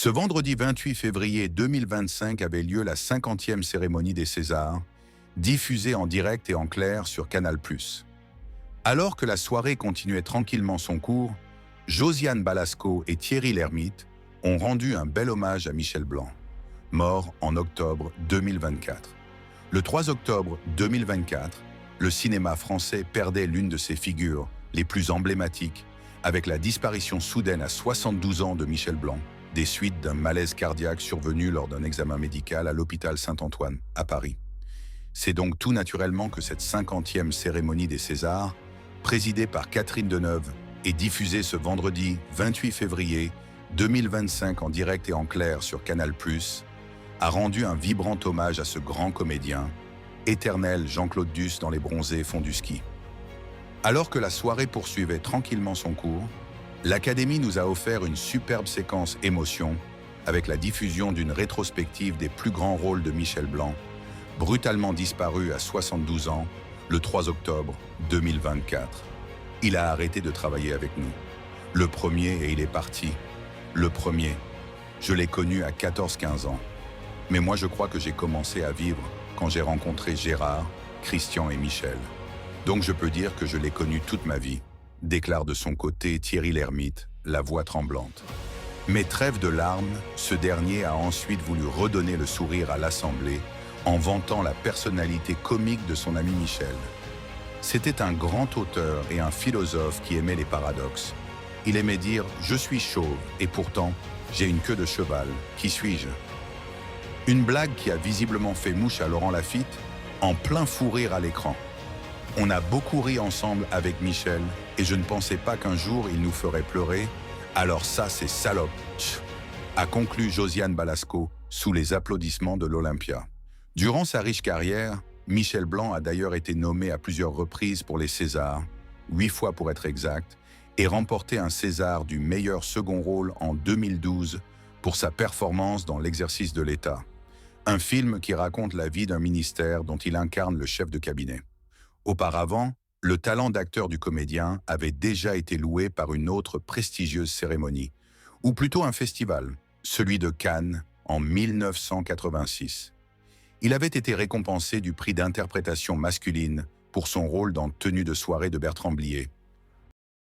Ce vendredi 28 février 2025 avait lieu la 50e cérémonie des Césars, diffusée en direct et en clair sur Canal+. Alors que la soirée continuait tranquillement son cours, Josiane Balasco et Thierry Lhermitte ont rendu un bel hommage à Michel Blanc, mort en octobre 2024. Le 3 octobre 2024, le cinéma français perdait l'une de ses figures les plus emblématiques avec la disparition soudaine à 72 ans de Michel Blanc, des suites d'un malaise cardiaque survenu lors d'un examen médical à l'hôpital Saint-Antoine, à Paris. C'est donc tout naturellement que cette 50e cérémonie des Césars, présidée par Catherine Deneuve et diffusée ce vendredi 28 février 2025 en direct et en clair sur Canal+, a rendu un vibrant hommage à ce grand comédien, éternel Jean-Claude Duss dans Les Bronzés font du ski. Alors que la soirée poursuivait tranquillement son cours, l'Académie nous a offert une superbe séquence émotion avec la diffusion d'une rétrospective des plus grands rôles de Michel Blanc, brutalement disparu à 72 ans le 3 octobre 2024. Il a arrêté de travailler avec nous. Le premier et il est parti. Le premier, je l'ai connu à 14-15 ans. Mais moi je crois que j'ai commencé à vivre quand j'ai rencontré Gérard, Christian et Michel. Donc je peux dire que je l'ai connu toute ma vie, déclare de son côté Thierry Lhermitte, la voix tremblante. Mais trêve de larmes, ce dernier a ensuite voulu redonner le sourire à l'Assemblée en vantant la personnalité comique de son ami Michel. C'était un grand auteur et un philosophe qui aimait les paradoxes. Il aimait dire « je suis chauve et pourtant j'ai une queue de cheval, qui suis-je » Une blague qui a visiblement fait mouche à Laurent Lafitte, en plein fou rire à l'écran. On a beaucoup ri ensemble avec Michel et je ne pensais pas qu'un jour il nous ferait pleurer. Alors ça, c'est salope, a conclu Josiane Balasco sous les applaudissements de l'Olympia. Durant sa riche carrière, Michel Blanc a d'ailleurs été nommé à plusieurs reprises pour les Césars, 8 fois pour être exact, et remporté un César du meilleur second rôle en 2012 pour sa performance dans L'exercice de l'État, un film qui raconte la vie d'un ministère dont il incarne le chef de cabinet. Auparavant, le talent d'acteur du comédien avait déjà été loué par une autre prestigieuse cérémonie, ou plutôt un festival, celui de Cannes en 1986. Il avait été récompensé du prix d'interprétation masculine pour son rôle dans Tenue de soirée de Bertrand Blier,